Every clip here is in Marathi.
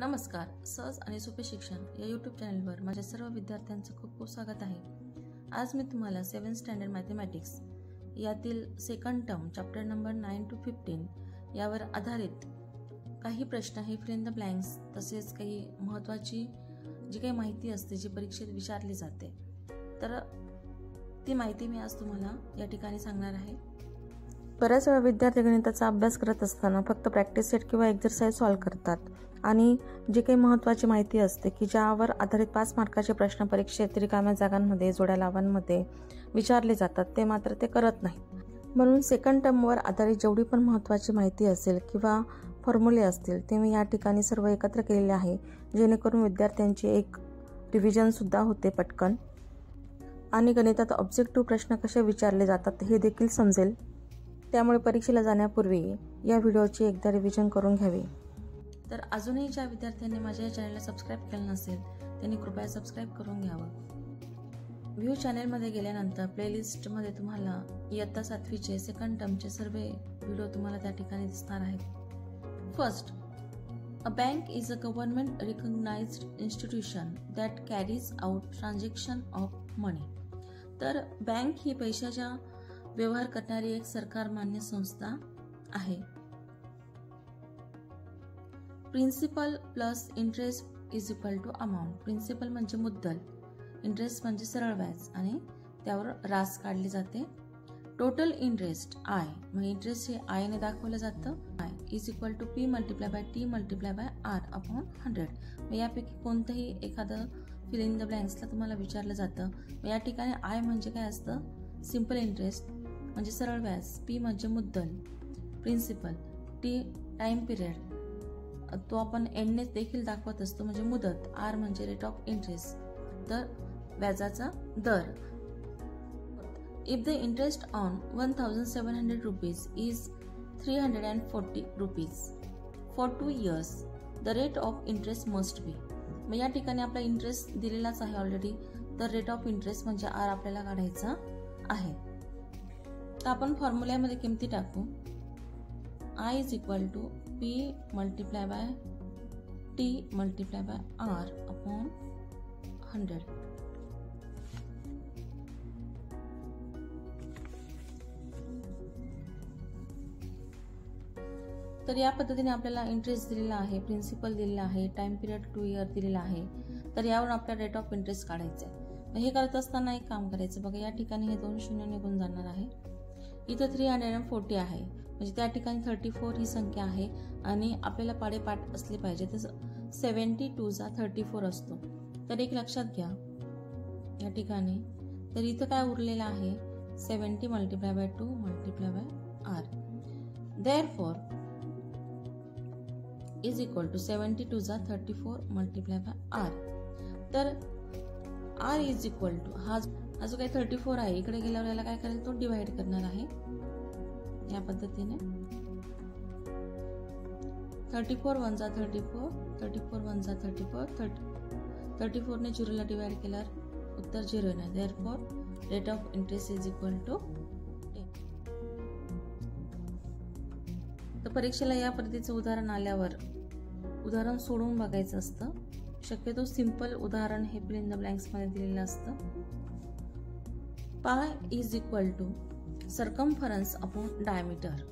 नमस्कार. सहज आणि सोपे शिक्षण या यूट्यूब चॅनलवर माझ्या सर्व विद्यार्थ्यांचं खूप खूप स्वागत आहे. आज मी तुम्हाला 7th स्टँडर्ड मॅथमॅटिक्स यातील second term chapter number 9 to 15 यावर आधारित काही प्रश्न हे फिल इन द ब्लँक्स तसेच काही महत्त्वाची जी काही माहिती असते जी परीक्षेत विचारली जाते तर ती माहिती मी आज तुम्हाला या ठिकाणी सांगणार आहे. बऱ्याच वेळा विद्यार्थी गणिताचा अभ्यास करत असताना फक्त प्रॅक्टिस सेट किंवा एक्झरसाइज सॉल्व्ह करतात आणि जे काही महत्त्वाची माहिती असते की ज्यावर आधारित 5 मार्काचे प्रश्न परीक्षेत रिकाम्या जागांमध्ये जोड्या लावांमध्ये विचारले जातात ते मात्र ते करत नाहीत. म्हणून सेकंड टर्मवर आधारित जेवढी पण महत्त्वाची माहिती असेल किंवा फॉर्म्युले असतील ते मी या ठिकाणी सर्व एकत्र केलेले आहे जेणेकरून विद्यार्थ्यांची एक रिव्हिजन सुद्धा होते पटकन आणि गणितात ऑब्जेक्टिव्ह प्रश्न कसे विचारले जातात हे देखील समजेल. त्यामुळे परीक्षेला जाण्यापूर्वी या व्हिडिओची एकदा रिव्हिजन करून घ्यावी. तर अजूनही ज्या विद्यार्थ्यांनी माझ्या या चॅनलला सबस्क्राईब केलं नसेल त्यांनी कृपया सबस्क्राईब करून घ्यावं. व्ह्यू चॅनलमध्ये गेल्यानंतर प्लेलिस्टमध्ये तुम्हाला इयत्ता 7वीचे सेकंड टर्मचे सर्व व्हिडिओ तुम्हाला त्या ठिकाणी दिसणार आहेत. First, a bank is a government recognised institution that carries out transaction of money. तर बँक ही पैशाच्या व्यवहार करणारी एक सरकार मान्य संस्था आहे. Principal plus interest is equal to amount. Principal म्हणजे मुद्दल, इंटरेस्ट म्हणजे सरळ व्याज आणि त्यावर रास काढली जाते. टोटल इंटरेस्ट आय, मग इंटरेस्ट हे आय ने दाखवलं जातं. I is equal to P multiply by T multiply by R upon 100. मग यापैकी कोणतंही एखादं फिल इन द ब्लँक्सला तुम्हाला विचारलं जातं. मग या ठिकाणी आय म्हणजे काय असतं, सिम्पल इंटरेस्ट म्हणजे सरळ व्याज, पी म्हणजे मुद्दल प्रिन्सिपल, टी टाइम पिरियड तो आपण एंडने देखील दाखवत असतो म्हणजे मुदत, आर म्हणजे रेट ऑफ इंटरेस्ट तर व्याजाचा दर. If the interest on 1700 rupees is 340 rupees for 2 years the rate of interest must be. मग या ठिकाणी आपला इंटरेस्ट दिलेलाच आहे ऑलरेडी तर रेट ऑफ इंटरेस्ट म्हणजे आर आपल्याला काढायचा आहे. तर आपण फॉर्म्युल्यामध्ये किमती टाकू. I is equal to P multiply by T multiply by R upon 100. तर या पद्धतीने आपल्याला इंटरेस्ट दिलेला आहे, प्रिन्सिपल दिलेला आहे, टाइम पिरियड 2 year दिलेला आहे. तर यावरून आपल्याला रेट ऑफ इंटरेस्ट काढायचं आहे. हे करत असताना एक काम करायचं बघा, या ठिकाणी हे 2 शून्य निघून जाणार आहे. इथं 340 आहे म्हणजे त्या ठिकाणी 34 ही संख्या आहे आणि आपल्याला पाडेपाठ असली पाहिजे तर 72 चा 34 असतो. तर एक लक्षात घ्या या ठिकाणी. तर इथं काय उरलेलं आहे 70 multiply by 2 multiply by R. Therefore is equal to 72 चा 34 मल्टिप्लाय बाय आर. तर आर इज इक्वल टू हा जो काही 34 आहे इकडे गेल्यावर याला काय करेल तो डिवाइड करणार आहे या पद्धतीने. 34 1 जा 34, 34 1 जा 34, 34 ने 0 ला डिवाइड केल्यावर उत्तर 0 येणार. Therefore rate of interest is equal to 10. तर परीक्षेला या पद्धतीचं उदाहरण आल्यावर उदाहरण सोडून बघायचं असतं. शक्यतो सिंपल उदाहरण हे फिल इन द ब्लँक्स मध्ये दिलेलं असतं. Pi is equal to circumference upon diameter.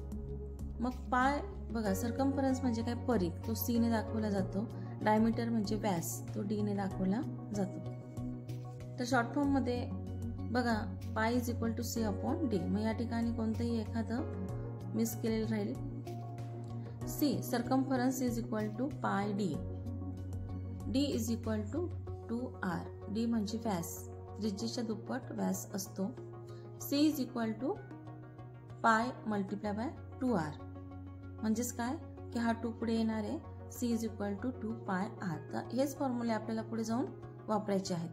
मग पाय बघा, सर्कम्फरन्स म्हणजे काय परिघ, तो सी ने दाखवला जातो. डायमीटर म्हणजे व्यास, तो डी ने दाखवला जातो. तर शॉर्ट फॉर्म मध्ये बघा pi is equal to C upon D. मग या ठिकाणी कोणतंही एखादं मिस केलेलं राहील. C circumference is equal to pi D. D is equal to 2r. D म्हणजे व्यास, त्रिज्येच्या दुप्पट व्यास असतो. C is equal to pi multiply by 2r. म्हणजेच काय की हा 2 पुढे येणार आहे. सी इज इक्वल टू 2 पाय आर. तर हेच फॉर्म्युले आपल्याला पुढे जाऊन वापरायचे आहेत.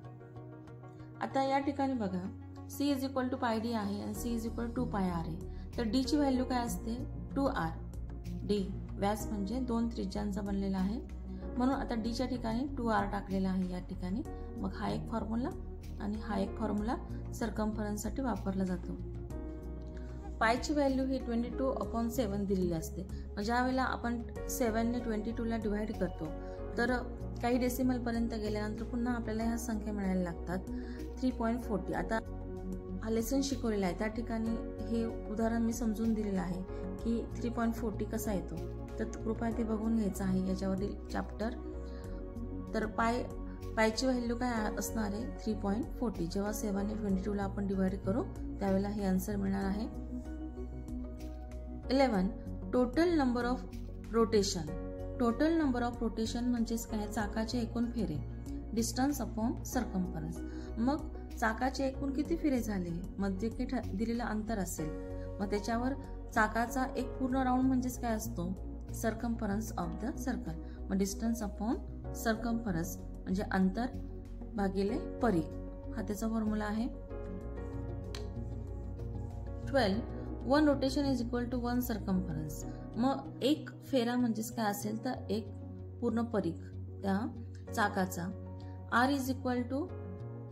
आता या ठिकाणी बघा C is equal to pi D आहे आणि सी इज इक्वल टू 2 पाय आर आहे. तर डी ची व्हॅल्यू काय असते 2r. डी व्यास म्हणजे 2 त्रिज्यांचा बनलेला आहे म्हणून आता डी च्या ठिकाणी 2r टाकलेला आहे या ठिकाणी. मग हा एक फॉर्म्युला आणि हा एक फॉर्म्युला सर्कम्फरन्स साठी वापरला जातो. पायची व्हॅल्यू ही 22/7 दिलेली असते. ज्या वेळेला आपण 7 ने 22 ला डिवाइड करतो तर काही डेसिमल पर्यंत गेल्यानंतर पुन्हा आपल्याला ह्या संख्या मिळायला लागतात 3.40. आता हा लेसन शिकवलेला आहे त्या ठिकाणी हे उदाहरण मी समजून दिलेलं आहे की 3.40 कसा येतो, तर कृपया ते बघून घ्यायचं आहे याच्यावरील चॅप्टर. तर पायची व्हॅल्यू काय असणार आहे 3.40. जेव्हा 7 ने 22ला आपण डिवाइड करू त्यावेळेला हे आन्सर मिळणार आहे. 11. Total number of rotation. Total number of rotation म्हणजेच काय, चाकाचे एकूण फेरे, डिस्टन्स अपॉन सर्कम्फरन्स. मग चाकाचे एकूण किती फेरे झाले, मध्ये दिलेलं अंतर असेल, मग त्याच्यावर चाकाचा एक पूर्ण राऊंड म्हणजेच काय असतो, सर्कम्फरन्स ऑफ द सर्कल. मग डिस्टन्स अपॉन सर्कम्फरन्स म्हणजे अंतर भागिले परिघ, हा त्याचा फॉर्म्युला आहे. 12. 1 rotation is equal to 1 circumference. मग एक फेरा म्हणजेच काय असेल तर एक पूर्ण परिघ त्या चाकाचा. R is equal to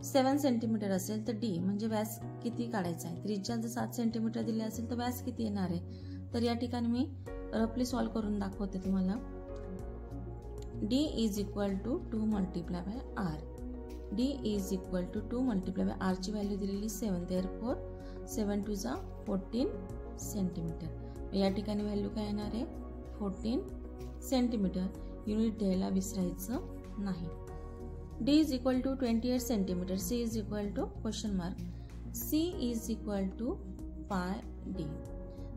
7 centimetre असेल तर डी म्हणजे व्यास किती काढायचा आहे. त्रिज्या जर 7 सेंटीमीटर दिले असेल तर व्यास किती येणार आहे. तर या ठिकाणी मी रफली सॉल्व्ह करून दाखवते तुम्हाला. D is equal to 2 multiply by R. D is equal to 2 multiply by R ची व्हॅल्यू दिलेली 7. देअरफॉर 7 टू जा 14 सेंटीमीटर. या ठिकाणी व्हॅल्यू काय येणार आहे 14 सेंटीमीटर. युनिट द्यायला विसरायचं नाही. D is equal to 28 centimeter. C is equal to question mark. C is equal to pi D.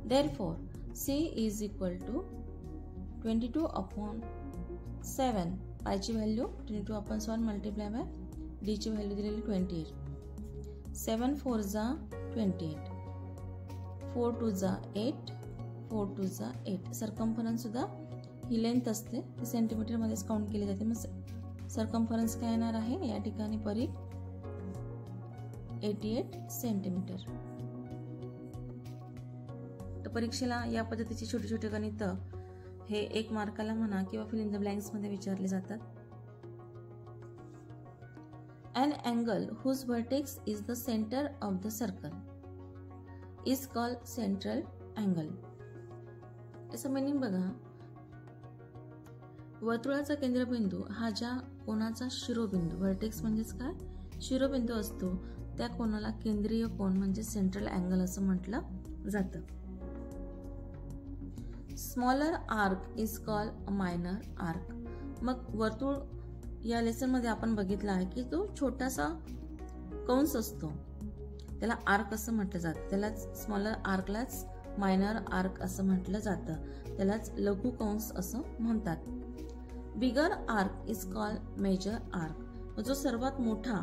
Therefore, C is equal to 22 upon 7. Pi ची value 22 upon 7 multiply by D ची व्हॅल्यू दिलेली 28. 7 4 जा 28. 4 2 जा 8. 4 2 जा 8. सर्कम्फरन्स सुद्धा ही लेंथ असते, ती सेंटीमीटर मध्येच काउंट केली जाते. मग सर्कम्फरन्स काय येणार आहे या ठिकाणी परिघ 88 सेंटीमीटर. तर परीक्षेला या पद्धतीची छोटी छोटी गणित हे 1 मार्काला म्हणा किंवा फिल इन द ब्लँक्स मध्ये विचारले जातात. An angle whose vertex is the center of the circle is called central angle. याचा मीनिंग बघा, वर्तुळाचा केंद्रबिंदू हा ज्या कोनाचा शिरोबिंदू, व्हर्टेक्स म्हणजेच काय शिरोबिंदू असतो, त्या कोनाला केंद्रीय कोन म्हणजे सेंट्रल अँगल असं म्हटलं जातं. Smaller arc is called a minor arc. मग वर्तुळ या लेसन मध्ये आपण बघितलं आहे की तो छोटासा कंस असतो त्याला आर्क असं म्हटलं जातं. त्यालाच स्मॉलर आर्कलाच मायनर आर्क असं म्हटलं जातं, त्यालाच लघु कंस असं म्हणतात. Bigger arc is called major arc. जो सर्वात मोठा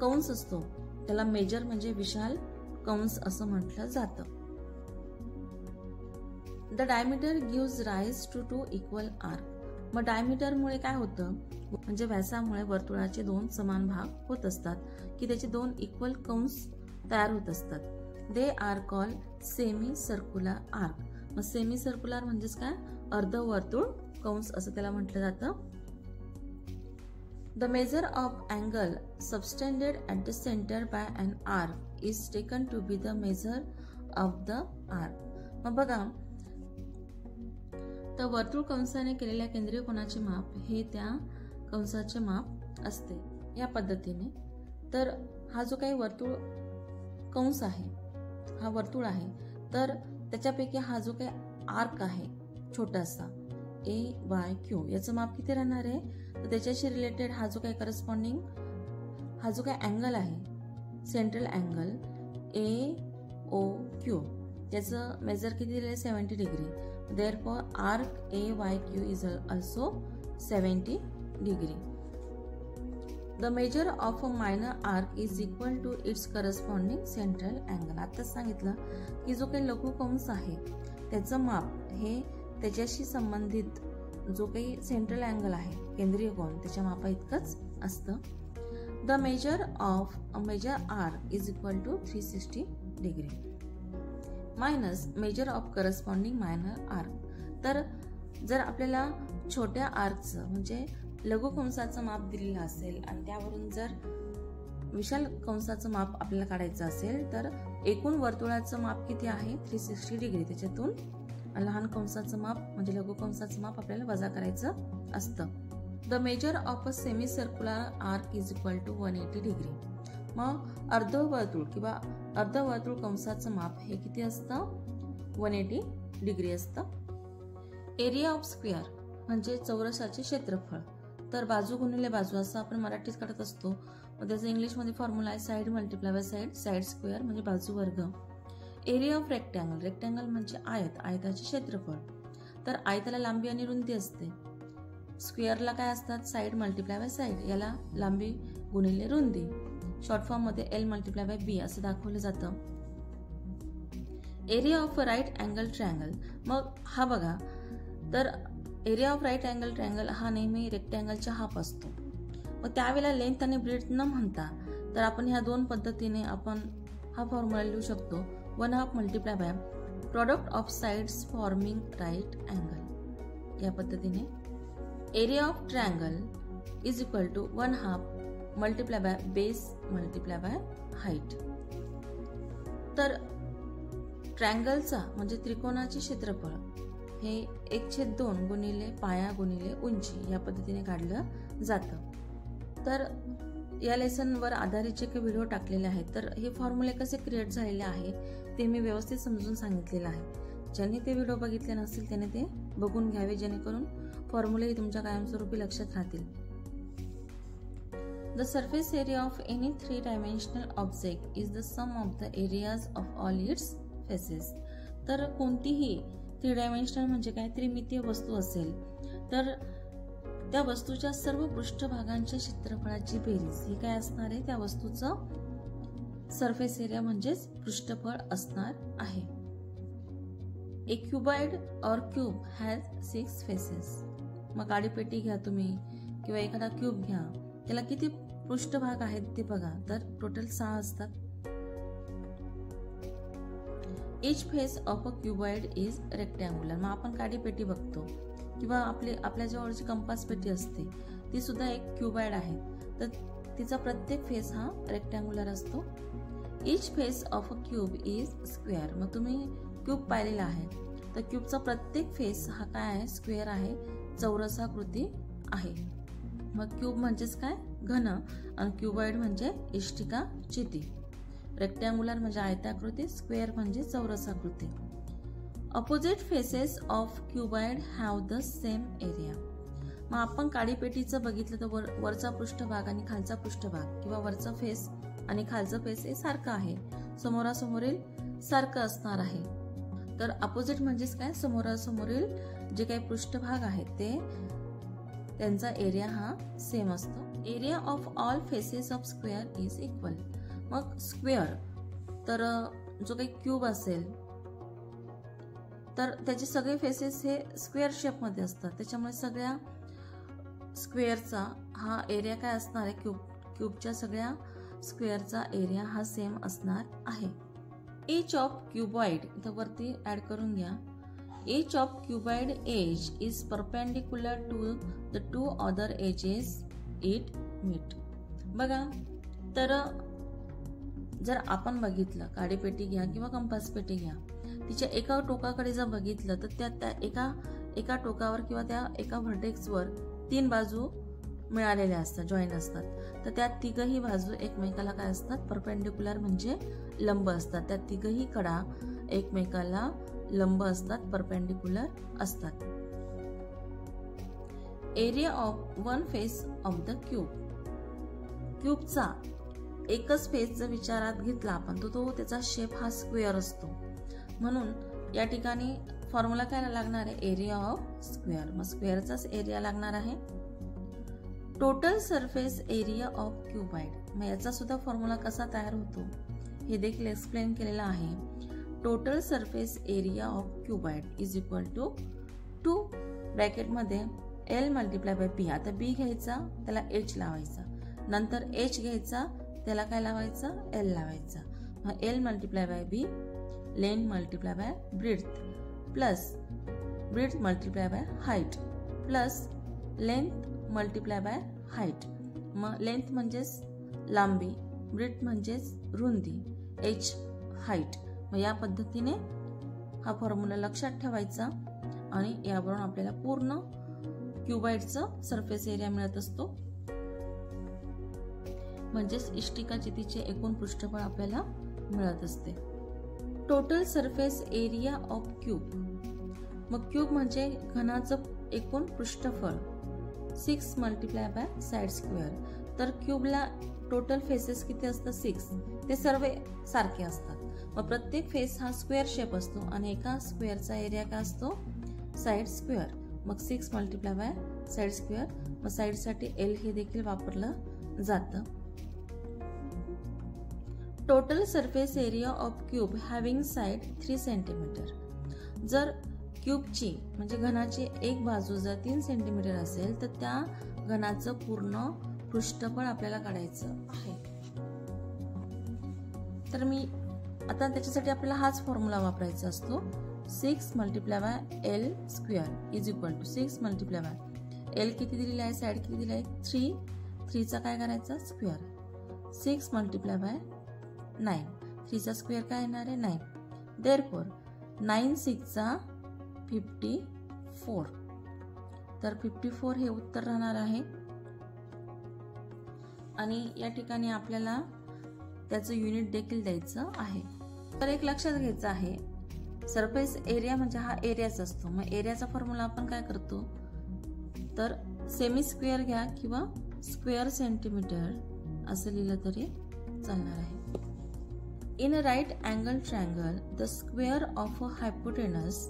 कंस असतो त्याला मेजर म्हणजे विशाल कंस असं म्हटलं जातं. The diameter gives rise to 2 equal arc. मग डायमीटर मुळे काय होतं, म्हणजे व्यासामुळे वर्तुळाचे 2 समान भाग होत असतात की त्याचे 2 इक्वल कंस तयार होत असतात. They are called semi circular arc. मग सेमी सर्क्युलर म्हणजेच काय अर्धवर्तुळ कंस असं त्याला म्हटलं जातं. The measure of angle subtended at the centre by an arc is taken to be the measure of the arc. मग बघा, तर वर्तुळ कंसाने केलेल्या केंद्रीय कोनाचे माप हे त्या कंसाचे माप असते या पद्धतीने. तर हा जो काही वर्तुळ कंस आहे हा वर्तुळ आहे, तर त्याच्यापैकी हा जो काही आर्क आहे छोटासा AYQ याचं माप किती राहणार आहे, तर त्याच्याशी रिलेटेड हा जो काही करस्पॉन्डिंग हा जो काही अँगल आहे सेंट्रल अँगल AOQ त्याचं मेजर किती दिलेलं 70 degree. Therefore, arc AYQ is also 70 degree. The measure of a minor arc is equal to its corresponding central angle. आता सांगितलं की जो काही लघु कंस आहे त्याचं माप हे त्याच्याशी संबंधित जो काही सेंट्रल अँगल आहे केंद्रीय कोन त्याच्या मापा इतकंच असतं. The measure of a major arc is equal to 360 degree. Minus measure of corresponding minor arc. तर जर आपल्याला छोट्या आर्कचं म्हणजे लघु कंसाचं माप दिलेलं असेल आणि त्यावरून जर विशाल कंसाचं माप आपल्याला काढायचं असेल तर एकूण वर्तुळाचं माप किती आहे 360 डिग्री. त्याच्यातून लहान कंसाचं माप म्हणजे लघु कंसाचं माप आपल्याला वजा करायचं असतं. The measure of a semi circular arc is equal to 180 degree. मग अर्धवर्तुळ किंवा अर्धवर्तुळ कंसाचं माप हे किती असतं? 180 डिग्री असतं. एरिया ऑफ स्क्वेअर म्हणजे चौरसाचे क्षेत्रफळ. तर बाजू गुणिले बाजू असं आपण मराठीत काढत असतो. त्याचा इंग्लिशमध्ये फॉर्म्युला आहे side multiply by side, side square म्हणजे बाजू वर्ग. एरिया ऑफ रेक्टँगल, रेक्टँगल म्हणजे आयत, आयताचे क्षेत्रफळ. तर आयताला लांबी आणि रुंदी असते. स्क्वेअरला काय असतात? साईड मल्टिप्लाय बाय साईड, याला लांबी गुणिले रुंदी. शॉर्ट फॉर्म मध्ये एल मल्टिप्लाय बाय बी असं दाखवलं जातं. Area of right angle triangle, मग हा बघा, तर area of right angle triangle हा नेहमी रेक्टँगलच्या हाफ असतो. मग त्यावेळेला लेंथ आणि ब्रेड्थ न म्हणता तर आपण ह्या दोन पद्धतीने आपण हा फॉर्म्युला लिहू शकतो. 1/2 multiply by product of sides forming right angle. या पद्धतीने area of triangle is equal to 1/2 multiply by base multiply by height. तर ट्रायंगलचा म्हणजे त्रिकोणाचे क्षेत्रफळ हे 1/2 गुणिले पाया गुणिले उंची या पद्धतीने काढलं जातं. तर या लेसनवर आधारित जे काही व्हिडिओ टाकलेले आहेत तर हे फॉर्म्युले कसे क्रिएट झालेले आहे ते मी व्यवस्थित समजून सांगितलेलं आहे. ज्यांनी ते व्हिडिओ बघितले नसतील त्याने ते बघून घ्यावे जेणेकरून फॉर्म्युले तुमच्या कायमस्वरूपी लक्षात राहतील. The surface area of any 3 dimensional object is the sum of the areas of all its faces. तर कोणतीही 3 डायमेन्शनल म्हणजे काय, त्रिमितीय वस्तू असेल तर त्या वस्तूच्या सर्व पृष्ठभागांच्या क्षेत्रफळाची बेरीज ही काय असणार आहे? त्या वस्तूचं सरफेस एरिया म्हणजेच पृष्ठफळ असणार आहे. ए क्युबॉइड और क्यूब हॅज 6 फेसेस. मग गाडीपेटी घ्या तुम्ही किंवा एखादा क्यूब घ्या, त्याला किती पृष्ठभाग आहेत ते बघा, तर टोटल 6 असतात. Each face of a cuboid is rectangular. मग आपण गाडीपेटी बघतो किंवा आपल्या जवळची कंपास पेटी असते, ती सुद्धा एक क्युबॉइड आहे. तर तिचा प्रत्येक फेस हा रेक्टँग्युलर असतो. Each face of a cube is square. मग तुम्ही क्यूब पाहिलेला आहे, तर क्यूबचा प्रत्येक फेस हा काय आहे? स्क्वेअर आहे, चौरसाकृती आहे. मग क्यूब म्हणजेच काय? घन, आणि क्युबॉइड म्हणजे इष्टिका चिती. रेक्टँग्युलर म्हणजे आयताकृती, स्क्वेअर म्हणजे चौरसाकृती. Opposite faces of cuboid have the same area. मग आपण काडीपेटीचं बघितलं तर वरचा पृष्ठभाग आणि खालचा पृष्ठभाग किंवा वरचा फेस आणि खालचा फेस हे सारखं आहे, समोरासमोरील सारखं असणार आहे. तर अपोजिट म्हणजेच काय? समोरासमोरील जे काही पृष्ठभाग आहेत ते त्यांचा एरिया हा सेम असतो. Area of all faces of square is equal. मग स्क्वेअर तर जो काही क्यूब असेल तर त्याचे सगळे फेसेस हे स्क्वेअर शेपमध्ये असतात, त्याच्यामुळे सगळ्या स्क्वेअरचा हा एरिया काय असणार आहे? क्यूबच्या सगळ्या स्क्वेअरचा एरिया हा सेम असणार आहे. एज ऑफ क्युबॉइड इथं वरती ऍड करून घ्या. Edge of cuboid edge is perpendicular to the 2 other edges it meet. बघा, तर जर आपण बघितलं काडीपेटी घ्या किंवा कंपास पेटी घ्या, तिच्या एका टोकाकडे जर बघितलं तर त्या एका टोकावर किंवा त्या एका व्हर्टेक्सवर 3 बाजू मिळालेल्या असतात, जॉईन असतात. तर त्या तिघही बाजू एकमेकाला काय असतात? परपेंडिक्युलर म्हणजे लंब असतात. त्या तिघही कडा एकमेकाला लंब असतात, परपेंडिक्युलर असतात. Area of 1 face of the cube. क्यूबचा एकच फेस जर विचारात घेतला आपण तो त्याचा शेप हा स्क्वेअर असतो. म्हणून या ठिकाणी फॉर्म्युला काय लागणार आहे? Area of square. मग स्क्वेअरचाच एरिया लागणार आहे. Total surface area of cuboid. मग याचा सुद्धा फॉर्म्युला कसा तयार होतो हे देखील एक्सप्लेन केलेला आहे. Total surface area of cuboid is equal to 2 ब्रॅकेटमध्ये एल मल्टिप्लाय बाय बी. आता बी घ्यायचा, त्याला एच लावायचा, नंतर एच घ्यायचा, त्याला काय लावायचं? एल लावायचा. मग L multiply by B, length multiply by breadth, plus breadth multiply by height, plus length multiply by height. मग लेंथ म्हणजेच लांबी, ब्रेड्थ म्हणजेच रुंदी, एच हाईट. मग या पद्धतीने हा फॉर्म्युला लक्षात ठेवायचा आणि यावरून आपल्याला पूर्ण क्युबाइडचं सरफेस एरिया मिळत असतो. म्हणजेच इष्टिका चितीचे एकूण पृष्ठफळ आपल्याला मिळत असते. Total surface area of cube. मग क्यूब म्हणजे घनाचं एकूण पृष्ठफळ 6 मल्टिप्लाय बाय साइड स्क्वेअर. तर क्यूबला टोटल फेसेस किती असतात? 6. ते सर्व सारखे असतात. मग प्रत्येक फेस हा स्क्वेअर शेप असतो आणि एका स्क्वेअरचा एरिया काय असतो? Side square. मग 6 मल्टिप्लाय बाय साइड स्क्वेअर. मग साइडसाठी L हे देखील वापरलं जातं. Total surface area of cube having side 3 centimetre. जर क्यूबची म्हणजे घनाची एक बाजू जर 3 सेंटीमीटर असेल तर त्या घनाचं पूर्ण पृष्ठफळ आपल्याला काढायचं आहे. तर मी आता त्याच्यासाठी आपल्याला हाच फॉर्म्युला वापरायचा असतो. 6 multiply by L square is equal to 6 multiply by L किती दिलेला आहे? साइड किती दिला आहे? 3. 3 चा काय करायचा? स्क्वेअर. 6 multiply bye 9. 3 चा स्क्वेअर काय येणार आहे? 9. देअरफॉर 9 6 चा 54. तर 54 हे उत्तर राहणार आहे. आणि या ठिकाणी आपल्याला त्याचं युनिट देखील द्यायचं आहे. तर एक लक्षात घ्यायचं आहे, सरफेस एरिया म्हणजे हा एरियाच असतो. मग एरियाचा फॉर्म्युला आपण काय करतो? तर सेमी स्क्वेअर घ्या किंवा स्क्वेअर सेंटीमीटर असं लिहिलं तरी चालणार आहे. In a right angle triangle the square of a hypotenuse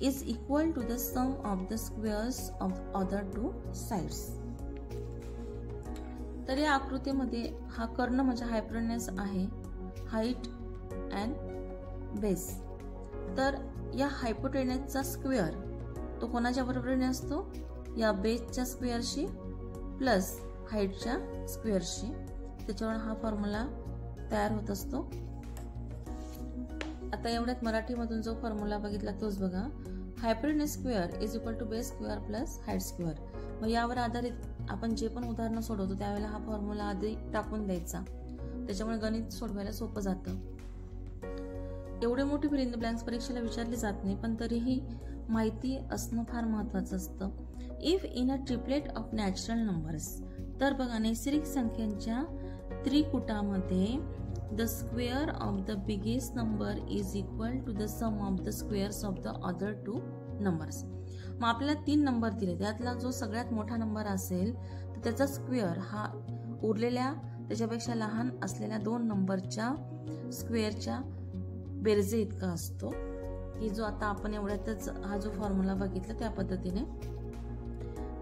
is equal to the sum of the squares of other 2 sides. तर या आकृतीमध्ये हा कर्ण म्हणजे हायपोटेनस आहे, हाईट अँड बेस. तर या हायपोटेनसचा स्क्वेअर तो कोणाच्या बरोबरीने असतो? या बेसच्या स्क्वेअरशी प्लस हाईटच्या स्क्वेअरशी. त्याच्यावर हा फॉर्म्युला तयार होत असतो. आता एवढ्यात मराठीमधून जो फॉर्म्युला बघितला तोच बघा. Hypotenuse square is equal to base square plus height square. मग यावर आधारित आपण जे पण उदाहरणं सोडवतो त्यावेळेला हा फॉर्म्युला आधी टाकून द्यायचा. त्याच्यामुळे गणित सोडवायला सोपं जातं. एवढी मोठी फिल इन द ब्लँक्स परीक्षेला विचारली जात नाही, पण तरीही माहिती असणं फार महत्वाचं असतं. If in a triplet of natural numbers. तर बघा, नैसर्गिक संख्यांच्या त्रिकुटामध्ये the square of the biggest number is equal to the sum of the squares of the other 2 numbers. मग आपल्याला 3 नंबर दिले, त्यातला जो सगळ्यात मोठा नंबर असेल तर त्याचा स्क्वेअर हा उरलेल्या त्याच्यापेक्षा लहान असलेल्या 2 नंबरच्या स्क्वेअरच्या बेरजे इतका असतो, की जो आता आपण एवढ्यातच हा जो फॉर्म्युला बघितला त्या पद्धतीने.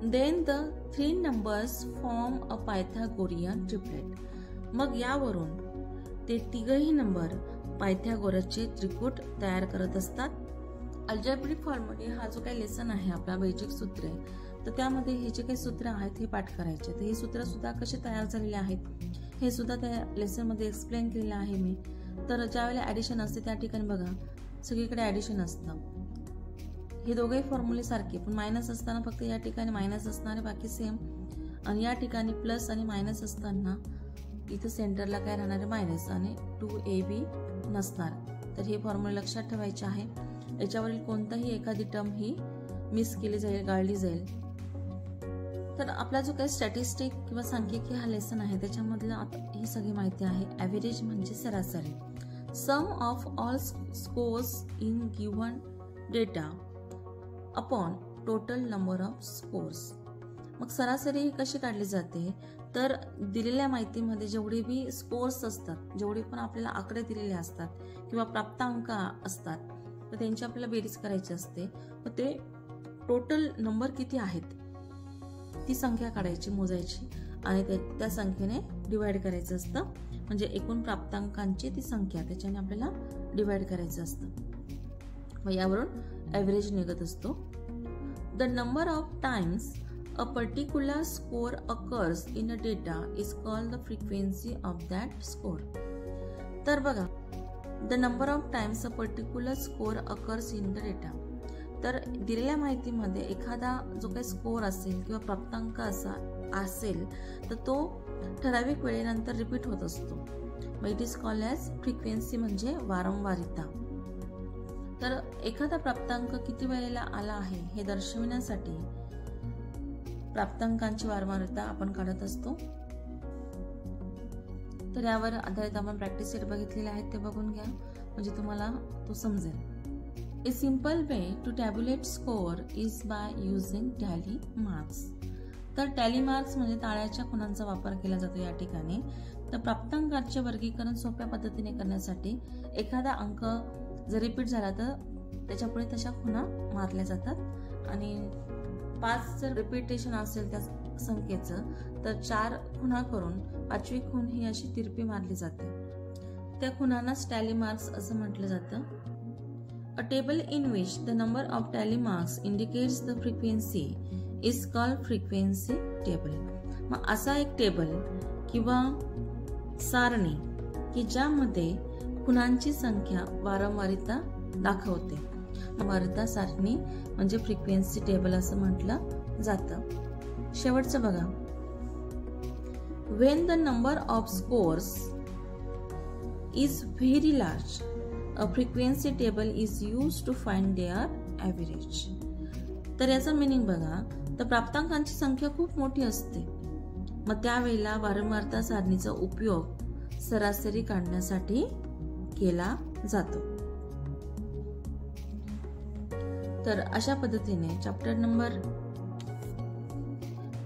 Then the 3 numbers form a Pythagorean triplet. मग यावरून ते तिघही नंबर पायथागोरसचे त्रिकूट तयार करत असतात. अल्जेब्रिक फॉर्म्युले हा जो काही लेसन आहे आपला, बेसिक सूत्रे, तर त्यामध्ये हे जे काही सूत्र आहेत हे पाठ करायचे. तर हे सूत्र सुद्धा कसे तयार झालेले आहेत हे सुद्धा त्या लेसन मध्ये एक्सप्लेन केलेलं आहे मी. तर ज्या वेळेला ऍडिशन असते त्या ठिकाणी बघा सगळीकडे ऍडिशन असतं. हे दोघेही फॉर्म्युले सारखे, पण मायनस असताना फक्त या ठिकाणी मायनस असणार, बाकी सेम. आणि या ठिकाणी प्लस आणि मायनस असताना इथं सेंटरला काय राहणार आहे? मायनस, आणि 2ab नसणार. तर हे फॉर्म्युले लक्षात ठेवायचे आहे. याच्यावरील कोणताही एखादी टर्म ही मिस केली जाईल, गाळली जाईल. तर आपला जो काही स्टॅटिस्टिक किंवा सांख्यिकी हा लेसन आहे त्याच्यामधलं आता ही सगळी माहिती आहे. ॲव्हरेज म्हणजे सरासरी. Sum of all scores in given data upon total number of scores. मग सरासरी ही कशी काढली जाते? तर दिलेल्या माहितीमध्ये जेवढे बी स्कोर्स असतात, जेवढे पण आपल्याला आकडे दिलेले असतात किंवा प्राप्तांक असतात, तर त्यांची आपल्याला बेरीज करायची असते. मग ते टोटल नंबर किती आहेत ती संख्या काढायची, मोजायची, आणि त्या संख्येने डिवाइड करायचं असतं. म्हणजे एकूण प्राप्तांकांची ती संख्या त्याच्याने आपल्याला डिवाइड करायचं असतं. मग यावरून ॲव्हरेज निघत असतो. The number of times a particular score occurs in a data is called the frequency of that score. तर बघा, the number of times a particular score occurs in the data. तर दिलेल्या माहितीमध्ये एखादा जो काही स्कोर असेल किंवा प्राप्तांक असेल तर तो ठराविक वेळेनंतर रिपीट होत असतो. मग it is called as frequency म्हणजे वारंवारिता. तर एखादा प्राप्तांक किती वेळेला आला आहे हे दर्शविण्यासाठी प्राप्तांकांची वारंवारता आपण काढत असतो. तर यावर आधारित आपण प्रॅक्टिस सेट बघितलेले आहेत, ते बघून घ्या म्हणजे तुम्हाला तो समजेल. A simple way to tabulate score is by using tally marks. तर टॅली मार्क्स म्हणजे ताळ्याच्या खुणांचा वापर केला जातो या ठिकाणी. तर प्राप्तांकाचे वर्गीकरण सोप्या पद्धतीने करण्यासाठी एखादा अंक जर रिपीट झाला तर त्याच्यापुढे तशा खुणा मारल्या जातात आणि 5 जर रिपीटेशन असेल त्या संख्येचं तर 4 खुणा करून 5वी खूण ही अशी तिरपी मारली जाते. त्या खुणांनाच टॅली मार्क्स असं म्हटलं जातं. A table in which the number of tally marks indicates the frequency is called frequency table. मग असा एक टेबल किंवा सारणी की ज्यामध्ये खुणांची संख्या वारंवारिता दाखवते, वारंवारिता सारणी म्हणजे फ्रिक्वेन्सी टेबल असं म्हटलं जातं. शेवटचं बघा. When the number of scores is very large, a frequency table is used to find their average. तर याचा मीनिंग बघा. तर प्राप्तांकांची संख्या खूप मोठी असते, मग त्यावेळेला वारंवारता सारणीचा उपयोग सरासरी काढण्यासाठी केला जातो. तर अशा पद्धतीने चॅप्टर नंबर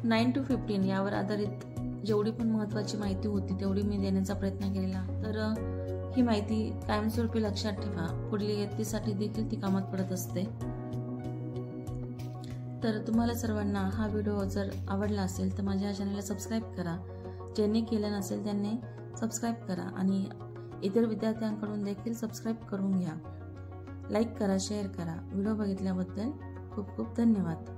9 to 15 यावर आधारित जेवढी पण महत्त्वाची माहिती होती तेवढी मी देण्याचा प्रयत्न केला. तर ही माहिती कायमस्वरूपी लक्षात ठेवा, पुढील इयत्तेसाठी देखील ती कामात पडत असते. तर तुम्हाला सर्वांना हा व्हिडिओ जर आवडला असेल तर माझ्या चॅनलला सबस्क्राईब करा. ज्यांनी केलं नसेल त्यांनी सबस्क्राईब करा आणि इतर विद्यार्थ्यांकडून देखील सबस्क्राईब करून घ्या. लाईक करा, शेअर करा. व्हिडिओ बघितल्याबद्दल खूप खूप धन्यवाद.